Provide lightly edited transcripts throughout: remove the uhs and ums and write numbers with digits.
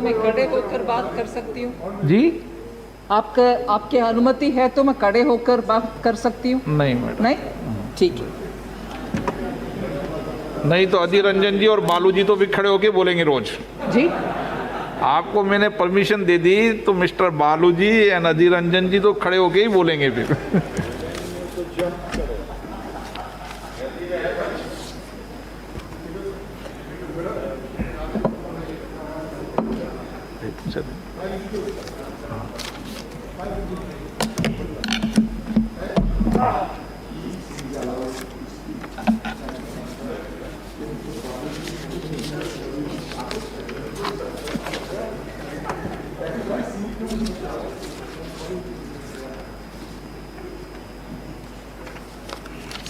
मैं खड़े होकर बात कर सकती हूँ? जी आपके अनुमति है तो मैं खड़े होकर बात कर सकती हूँ? नहीं मैडम, नहीं, ठीक है। नहीं तो अधीर रंजन जी और बालू जी तो भी खड़े होके बोलेंगे रोज। जी, आपको मैंने परमिशन दे दी तो मिस्टर बालू जी एंड अधीर रंजन जी तो खड़े होके ही बोलेंगे फिर।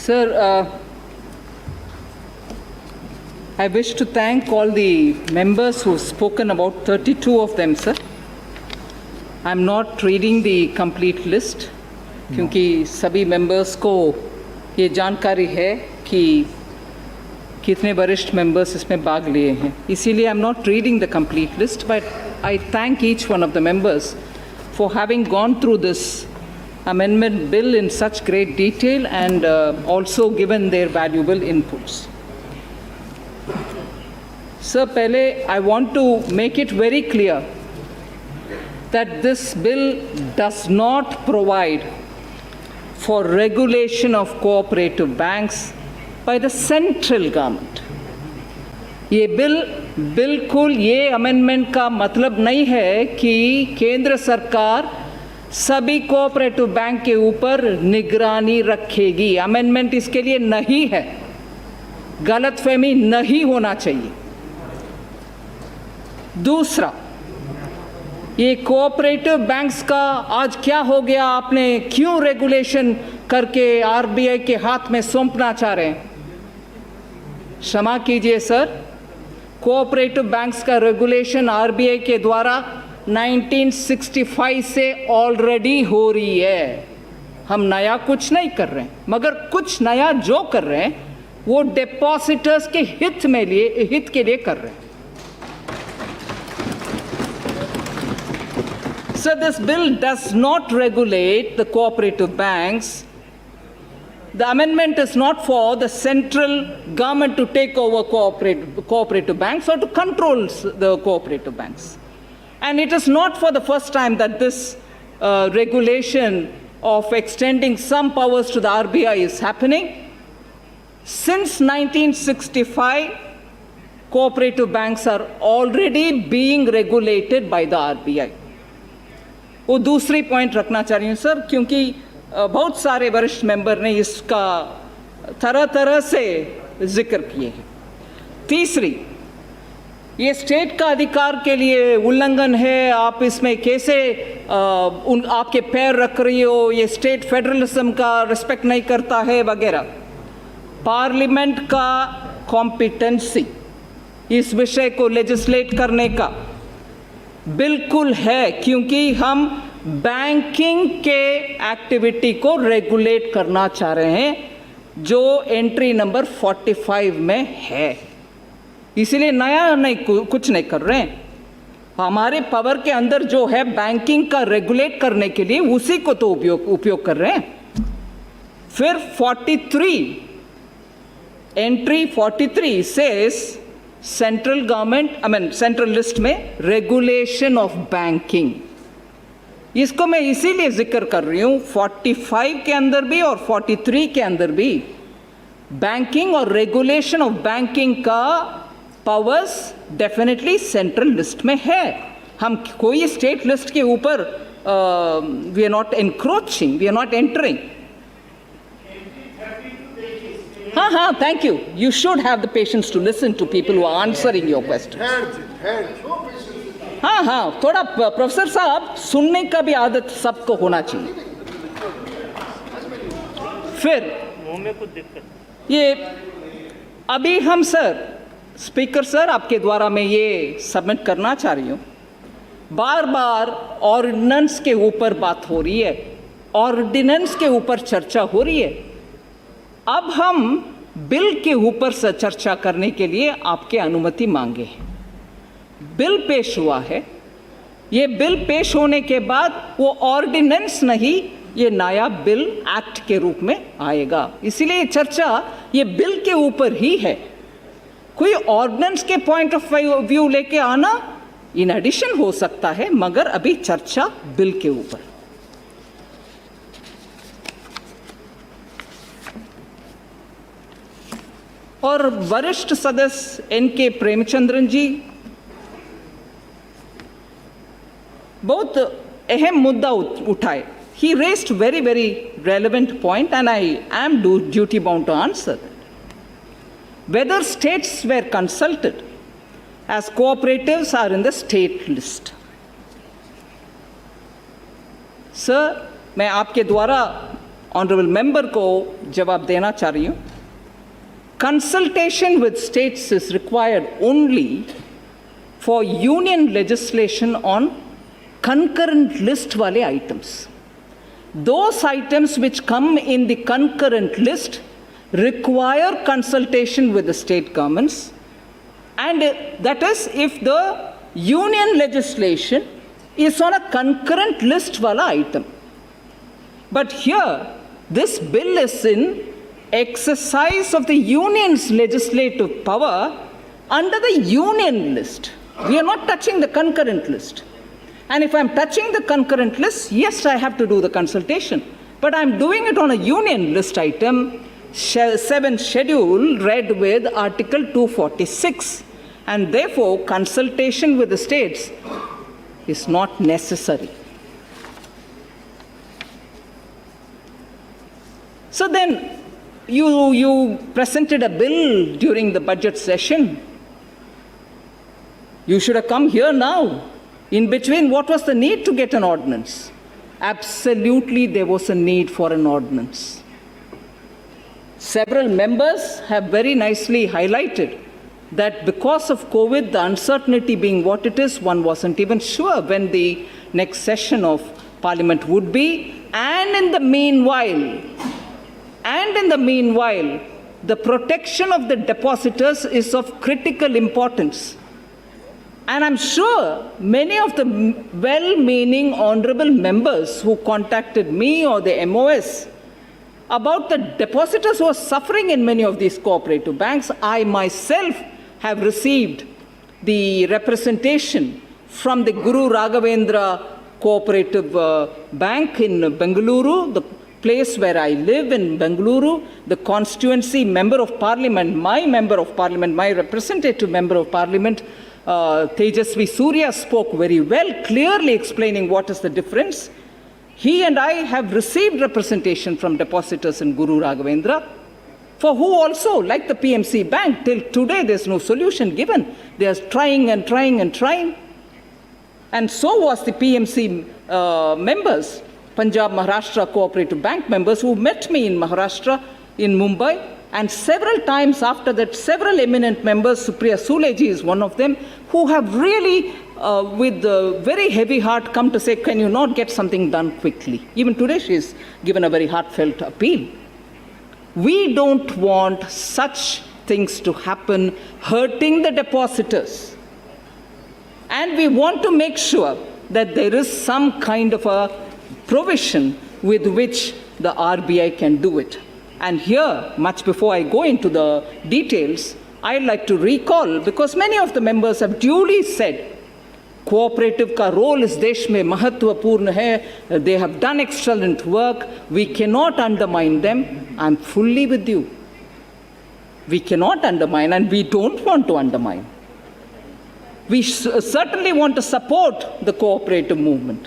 Sir, I wish to thank all the members who've spoken, about 32 of them, sir. I'm not reading the complete list, क्योंकि सभी members को ये जानकारी है कि कितने वरिष्ठ members इसमें भाग लिए हैं. इसीलिए I'm not reading the complete list, but I thank each one of the members for having gone through this amendment bill in such great detail and also given their valuable inputs. Sir, pehle I want to make it very clear that this bill does not provide for regulation of cooperative banks by the central government. ये bill बिल्कुल ये amendment का मतलब नहीं है कि केंद्र सरकार सभी कोऑपरेटिव बैंक के ऊपर निगरानी रखेगी. अमेंडमेंट इसके लिए नहीं है. गलतफहमी नहीं होना चाहिए. दूसरा, ये कोऑपरेटिव बैंक्स का आज क्या हो गया? आपने क्यों रेगुलेशन करके आरबीआई के हाथ में सौंपना चाह रहे हैं? क्षमा कीजिए सर, कोऑपरेटिव बैंक्स का रेगुलेशन आरबीआई के द्वारा 1965 से ऑलरेडी हो रही है. हम नया कुछ नहीं कर रहे हैं, मगर कुछ नया जो कर रहे हैं वो डिपॉजिटर्स के हित के लिए कर रहे हैं. So this bill does not regulate the cooperative banks. The amendment is not for the central government to take over cooperative banks or to control the cooperative banks. And it is not for the first time that this regulation of extending some powers to the RBI is happening. Since 1965, cooperative banks are already being regulated by the RBI. वो दूसरी point रखना चाह रही हूँ sir, क्योंकि बहुत सारे वरिष्ठ मेंबर ने इसका तरह तरह से जिक्र किए हैं. तीसरी, ये स्टेट का अधिकार के लिए उल्लंघन है. आप इसमें कैसे आपके पैर रख रही हो? ये स्टेट फेडरलिज्म का रिस्पेक्ट नहीं करता है वगैरह. पार्लियामेंट का कॉम्पिटेंसी इस विषय को लेजिस्लेट करने का बिल्कुल है, क्योंकि हम बैंकिंग के एक्टिविटी को रेगुलेट करना चाह रहे हैं जो एंट्री नंबर 45 में है. इसीलिए नया नहीं कुछ नहीं कर रहे हैं. हमारे पावर के अंदर जो है बैंकिंग का रेगुलेट करने के लिए उसी को तो उपयोग कर रहे हैं. फिर 43 entry 43 says central government central list में रेगुलेशन ऑफ बैंकिंग. इसको मैं इसीलिए जिक्र कर रही हूँ 45 के अंदर भी और 43 के अंदर भी बैंकिंग और रेगुलेशन ऑफ बैंकिंग का पावर्स डेफिनेटली सेंट्रल लिस्ट में है. हम कोई स्टेट लिस्ट के ऊपर we are not encroaching, we are not entering. हाँ, thank you. You should have the patience to listen to people who are answering your question. हाँ, थोड़ा प्रोफेसर साहब सुनने का भी आदत सबको होना चाहिए. फिर ये अभी हम सर स्पीकर सर आपके द्वारा मैं ये सबमिट करना चाह रही हूँ. बार बार ऑर्डिनेंस के ऊपर बात हो रही है, ऑर्डिनेंस के ऊपर चर्चा हो रही है. अब हम बिल के ऊपर से चर्चा करने के लिए आपके अनुमति मांगे. बिल पेश हुआ है, ये बिल पेश होने के बाद वो ऑर्डिनेंस नहीं, ये नया बिल एक्ट के रूप में आएगा। इसीलिए चर्चा ये बिल के ऊपर ही है। कोई ऑर्डिनेंस के पॉइंट ऑफ व्यू लेके आना इन एडिशन हो सकता है, मगर अभी चर्चा बिल के ऊपर। और वरिष्ठ सदस्य एन.के. प्रेमचंद्रन जी बहुत अहम मुद्दा उठाए। He raised very relevant point, and I am duty bound to answer that. Whether states were consulted, as cooperatives are in the state list. Sir, मैं आपके द्वारा ऑनरेबल मेंबर को जवाब देना चाह रही हूँ। Consultation with states is required only for union legislation on concurrent list वाले items. Those items which come in the concurrent list require consultation with the state governments, and that is if the union legislation is on a concurrent list wala item. But here, this bill is in exercise of the union's legislative power under the union list. We are not touching the concurrent list. And if I'm touching the concurrent list, yes, I have to do the consultation. But I'm doing it on a union list item, 7 schedule read with Article 246. And therefore, consultation with the states is not necessary. So then, you presented a bill during the budget session. You should have come here now. In between, what was the need to get an ordinance? Absolutely, there was a need for an ordinance. Several members have very nicely highlighted that because of COVID, the uncertainty being what it is, one wasn't even sure when the next session of Parliament would be. And in the meanwhile, the protection of the depositors is of critical importance. And I'm sure many of the well-meaning honorable members who contacted me or the MOS about the depositors who are suffering in many of these cooperative banks, I myself have received the representation from the Guru Raghavendra Cooperative Bank in Bengaluru, the place where I live in Bengaluru, the constituency member of parliament, my representative member of parliament, Tejasvi Surya spoke very well, clearly explaining what is the difference. He and I have received representation from depositors in Guru Raghavendra, for who also, like the PMC Bank, till today there's no solution given. They are trying and trying and trying. And so was the PMC members, Punjab Maharashtra Cooperative Bank members who met me in Maharashtra, in Mumbai. And several times after that, several eminent members, Supriya Suleji is one of them, who have really, with a very heavy heart, come to say, can you not get something done quickly? Even today, she has given a very heartfelt appeal. We don't want such things to happen, hurting the depositors. And we want to make sure that there is some kind of a provision with which the RBI can do it. And here, much before I go into the details, I'd like to recall, because many of the members have duly said, cooperative ka role is desh mein mahatvapurna hai, they have done excellent work, we cannot undermine them. I'm fully with you. We cannot undermine, and we don't want to undermine. We certainly want to support the cooperative movement.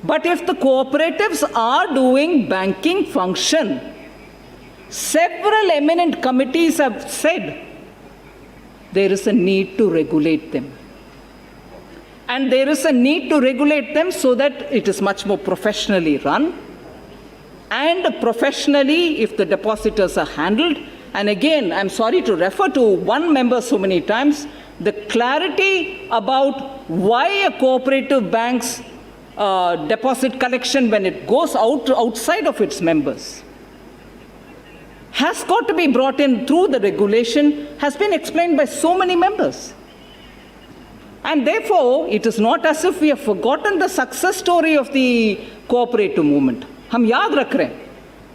But if the cooperatives are doing banking function, several eminent committees have said there is a need to regulate them. And there is a need to regulate them so that it is much more professionally run. And professionally, if the depositors are handled, and again, I'm sorry to refer to one member so many times, the clarity about why a cooperative bank's deposit collection, when it goes outside of its members, has got to be brought in through the regulation, has been explained by so many members. And therefore, it is not as if we have forgotten the success story of the cooperative movement. हम याद रख रहे हैं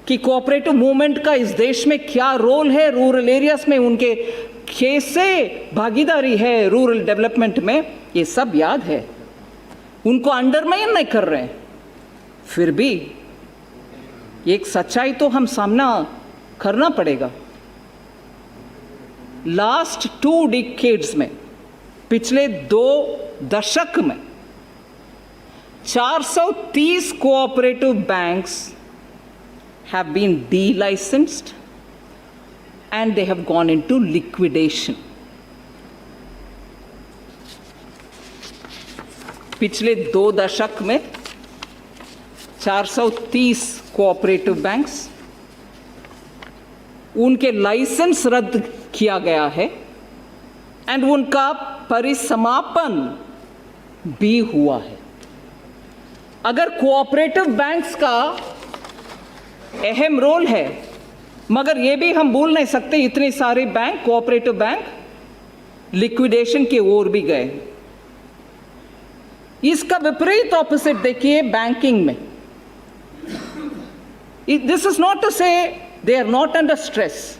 कि cooperative movement का इस देश में क्या रोल है, रूरल एरियाज में उनके कैसे भागीदारी है रूरल डेवलपमेंट में, ये सब याद है. उनको अंडरमाइन नहीं कर रहे हैं. फिर भी एक सच्चाई तो हम सामना करना पड़ेगा. लास्ट 2 डिकेड्स में, पिछले 2 दशक में 430 cooperative banks have been delicensed and they have gone into liquidation. पिछले 2 दशक में 430 कोऑपरेटिव बैंक्स, उनके लाइसेंस रद्द किया गया है एंड उनका परिसमापन भी हुआ है. अगर कोऑपरेटिव बैंक्स का अहम रोल है, मगर ये भी हम भूल नहीं सकते इतने सारे बैंक, कोऑपरेटिव बैंक लिक्विडेशन की ओर भी गए. इसका विपरीत ऑपोजिट देखिए बैंकिंग में. This is not to say they are not under stress.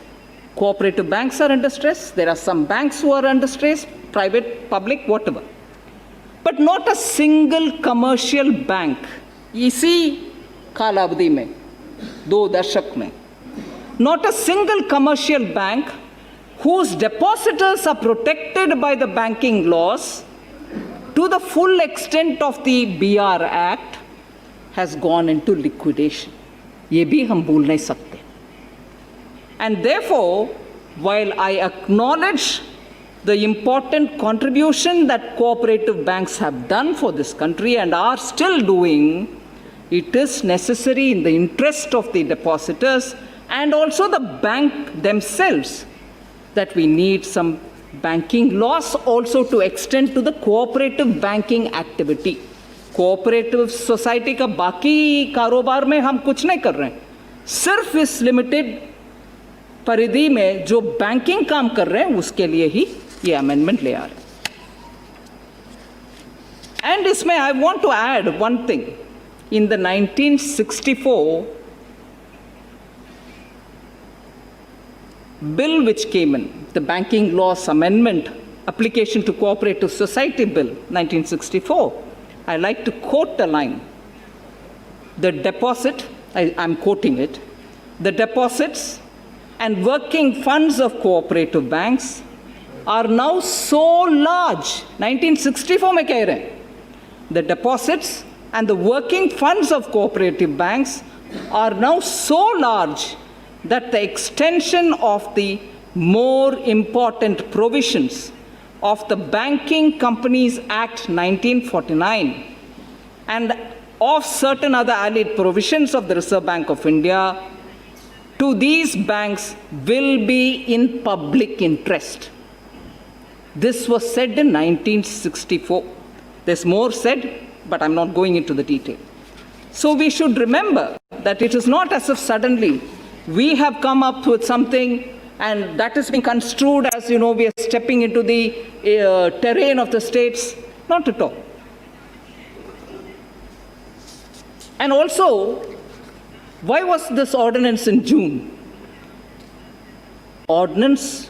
Cooperative banks are under stress. There are some banks who are under stress, private, public, whatever, but not a single commercial bank. इसी कालावधि में 2 दशक में not a single commercial bank whose depositors are protected by the banking laws to the full extent of the BR Act has gone into liquidation. ये भी हम भूल नहीं सकते. And therefore, while I acknowledge the important contribution that cooperative banks have done for this country and are still doing, it is necessary in the interest of the depositors and also the bank themselves that we need some banking laws also to extend to the cooperative banking activity. Cooperative society का बाकी कारोबार में हम कुछ नहीं कर रहे हैं, सिर्फ इस लिमिटेड परिधि में जो बैंकिंग काम कर रहे हैं उसके लिए ही ये अमेंडमेंट ले आ रहे हैं. एंड इसमें I want to add one thing. In the 1964 bill which came in, the Banking Laws Amendment Application to Cooperative Society Bill 1964, I like to quote a line. The deposit, I'm quoting it, the deposits and working funds of cooperative banks are now so large. 1964 में कह रहे हैं, the deposits and the working funds of cooperative banks are now so large that the extension of the more important provisions of the Banking Companies Act 1949 and of certain other allied provisions of the Reserve Bank of India to these banks will be in public interest. This was said in 1964. There's more said, but I'm not going into the detail. So we should remember that it is not as if suddenly we have come up with something and that is being construed as, we are stepping into the terrain of the states. Not at all. And also, why was this ordinance in June? Ordinance,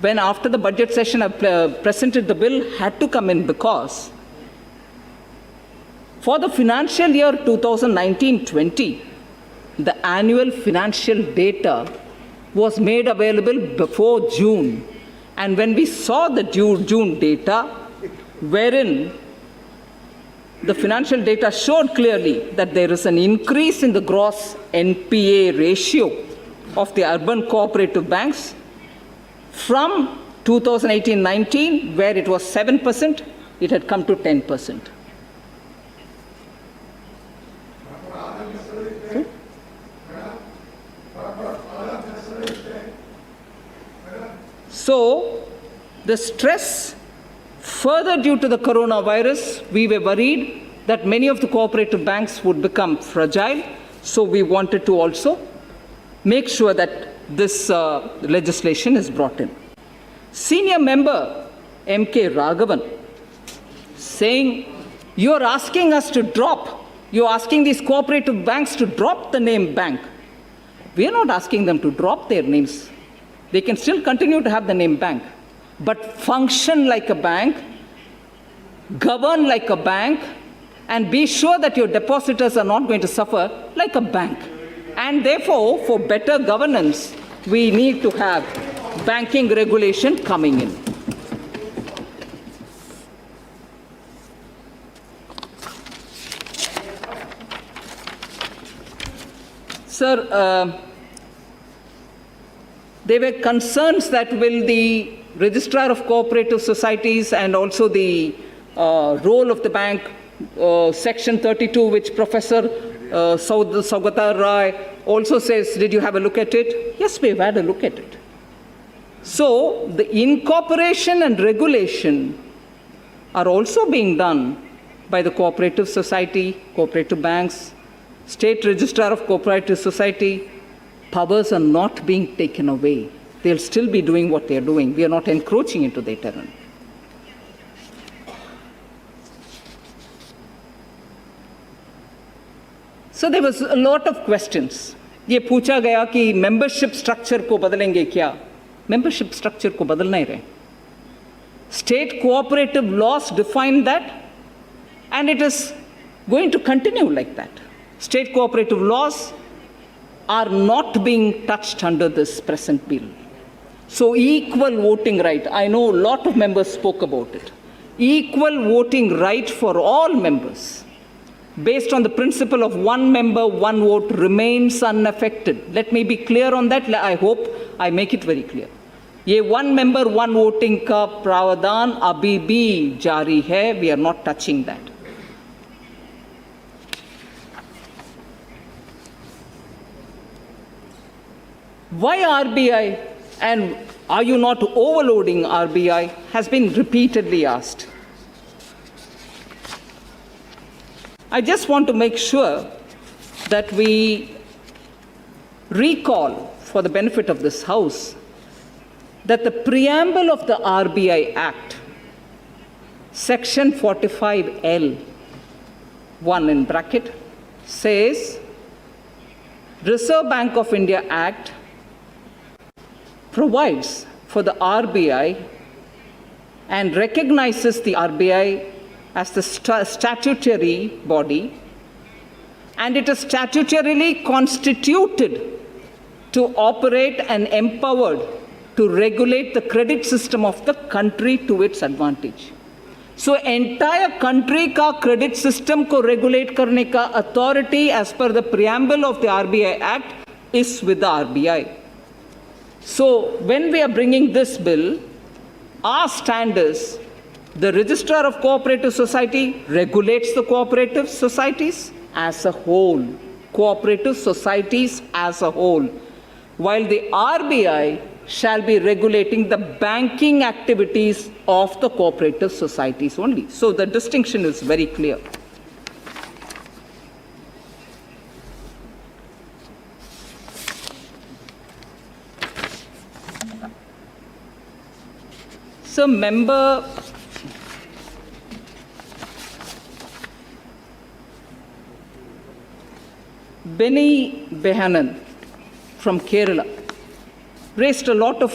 when after the budget session I presented the bill, had to come in because for the financial year 2019-20, the annual financial data was made available before June. And when we saw the June data, wherein the financial data showed clearly that there is an increase in the gross NPA ratio of the urban cooperative banks from 2018-19, where it was 7%, it had come to 10%. So, the stress, further due to the coronavirus, we were worried that many of the cooperative banks would become fragile. So, we wanted to also make sure that this legislation is brought in. Senior member M.K. Raghavan saying, you're asking us to drop, you're asking these cooperative banks to drop the name bank. We are not asking them to drop their names. They can still continue to have the name bank, but function like a bank, govern like a bank, and be sure that your depositors are not going to suffer like a bank. And therefore, for better governance, we need to have banking regulation coming in. Sir, there were concerns that will the Registrar of Cooperative Societies and also the role of the bank, Section 32, which Professor Saugata Rai also says, did you have a look at it? Yes, we've had a look at it. So the incorporation and regulation are also being done by the cooperative society, cooperative banks, State Registrar of Cooperative Society. Powers are not being taken away. They'll still be doing what they're doing. We are not encroaching into their terrain. So there was a lot of questions. ये पूछा गया कि membership structure को बदलेंगे क्या? Membership structure को बदलना ही रहे. State cooperative laws define that, and it is going to continue like that. State cooperative laws are not being touched under this present bill. So equal voting right, I know a lot of members spoke about it. Equal voting right for all members, based on the principle of one member, one vote, remains unaffected. Let me be clear on that. I hope I make it very clear. ये one member, one voting का प्रावधान अभी भी जारी है. We are not touching that. Why RBI, and are you not overloading RBI, has been repeatedly asked. I just want to make sure that we recall, for the benefit of this House, that the preamble of the RBI Act, Section 45L, 1 in bracket, says, Reserve Bank of India Act provides for the RBI and recognizes the RBI as the statutory body, and it is statutorily constituted to operate and empowered to regulate the credit system of the country to its advantage. So entire country का credit system को regulate करने का authority as per the preamble of the RBI Act is with the RBI. So when we are bringing this bill, our stand is the Registrar of Cooperative Society regulates the cooperative societies as a whole, cooperative societies as a whole, while the RBI shall be regulating the banking activities of the cooperative societies only. So the distinction is very clear. So member Benny Behanan from Kerala raised a lot of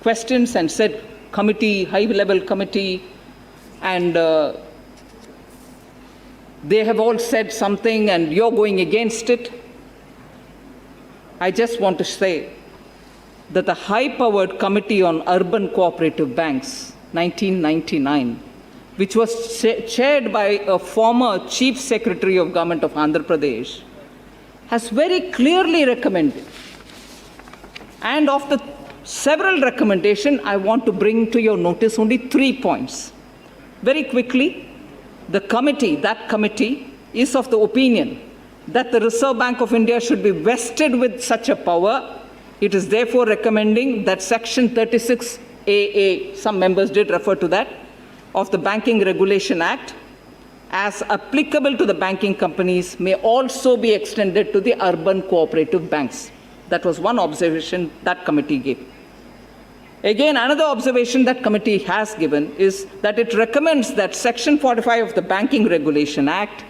questions and said committee, high-level committee, and they have all said something and you're going against it. I just want to say that the high-powered Committee on Urban Cooperative Banks, 1999, which was chaired by a former Chief Secretary of Government of Andhra Pradesh, has very clearly recommended. And of the several recommendations, I want to bring to your notice only 3 points. Very quickly, that committee is of the opinion that the Reserve Bank of India should be vested with such a power. It is therefore recommending that Section 36AA, some members did refer to that, of the Banking Regulation Act, as applicable to the banking companies, may also be extended to the urban cooperative banks. That was one observation that committee gave. Again, another observation that committee has given is that it recommends that Section 45 of the Banking Regulation Act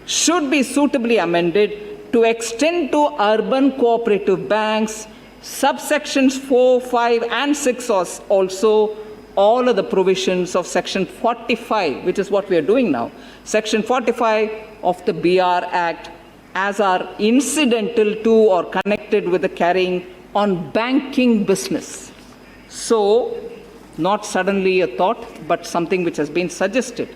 should be suitably amended to extend to urban cooperative banks subsections 4, 5, and 6 also all of the provisions of Section 45, which is what we are doing now. Section 45 of the BR Act as are incidental to or connected with the carrying on banking business. So, not suddenly a thought, but something which has been suggested.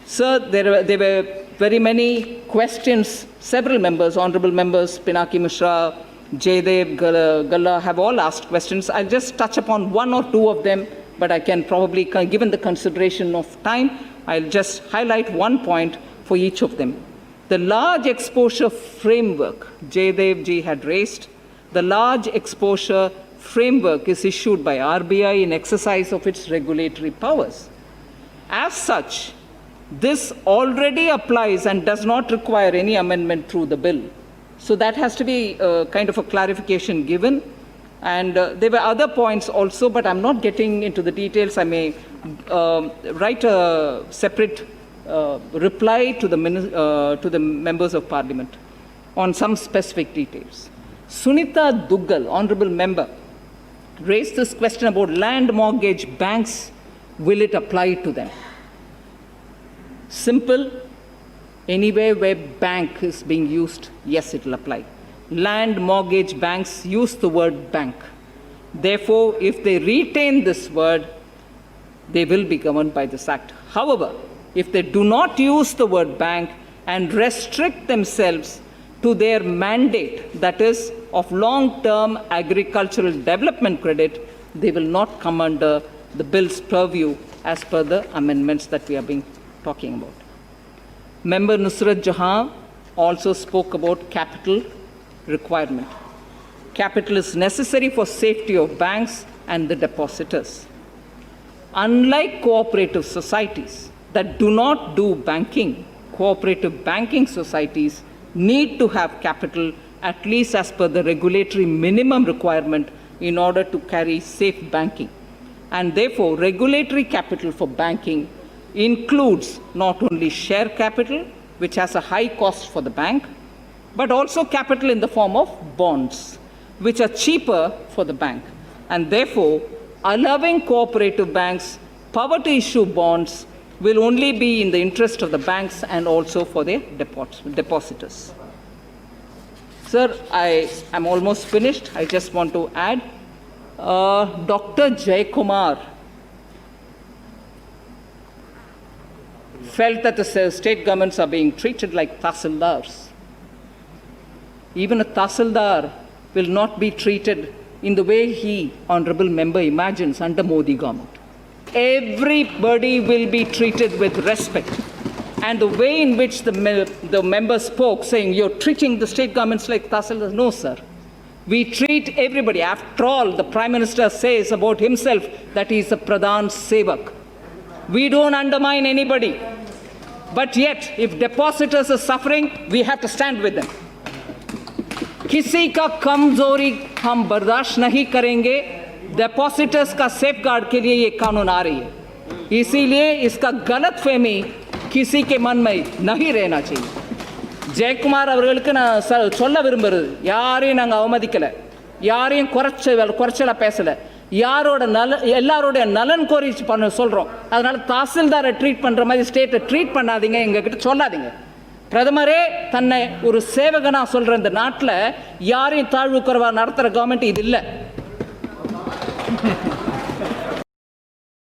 Sir, there were very many questions. Several members, honorable members, Pinaki Mishra, Jaydev, Galla have all asked questions. I'll just touch upon one or two of them, but I can probably, given the consideration of time, I'll just highlight one point for each of them. The large exposure framework Jaydev ji had raised, the large exposure framework is issued by RBI in exercise of its regulatory powers. As such, this already applies and does not require any amendment through the bill. So that has to be kind of a clarification given. And there were other points also, but I'm not getting into the details. I may write a separate reply to the members of parliament on some specific details. Sunita Duggal, honorable member, raised this question about land mortgage banks. Will it apply to them? Simple. Anywhere where bank is being used, yes, it will apply. Land mortgage banks use the word bank. Therefore, if they retain this word, they will be governed by this act. However, if they do not use the word bank and restrict themselves to their mandate, that is, of long-term agricultural development credit, they will not come under the bill's purview as per the amendments that we are talking about. Member Nusrat Jahan also spoke about capital requirement. Capital is necessary for safety of banks and the depositors. Unlike cooperative societies that do not do banking, cooperative banking societies need to have capital at least as per the regulatory minimum requirement in order to carry safe banking. And therefore, regulatory capital for banking includes not only share capital, which has a high cost for the bank, but also capital in the form of bonds, which are cheaper for the bank. And therefore, allowing cooperative banks power to issue bonds will only be in the interest of the banks and also for their depositors. Sir, I am almost finished. I just want to add, Dr. Jaykumar felt that the state governments are being treated like tahsildars. Even a tahsildar will not be treated in the way he, honorable member, imagines under Modi government. Everybody will be treated with respect. And the way in which the member spoke, saying, you're treating the state governments like tahsildars. No, sir. We treat everybody. After all, the Prime Minister says about himself that he is a Pradhan Sevak. We don't undermine anybody. But yet, if depositors are suffering, we have to stand with them. किसी का कमजोरी हम बर्दाश्त नहीं करेंगे. डेपोसिटर्स का safeguard के लिए ये कानून आ रही है. इसीलिए इसका गलत फहमी किसी के मन में नहीं रहना चाहिए. ஜெயக்குமார் அவர்களுக்கு நான் சொல்ல விரும்புறது, யாரையும் நாங்கள் அவமதிக்கலை, யாரையும் குறைச்சலாக பேசலை, எல்லாரோடைய நலன் கோரி சொல்கிறோம். அதனால் தாசில்தாரை ட்ரீட் பண்ணுற மாதிரி ஸ்டேட்டை ட்ரீட் பண்ணாதீங்க, எங்ககிட்ட சொல்லாதீங்க. பிரதமரே தன்னை ஒரு சேவகனாக சொல்கிற இந்த நாட்டில் யாரையும் தாழ்வு குறைவாக நடத்துகிற கவர்மெண்ட் இது இல்லை.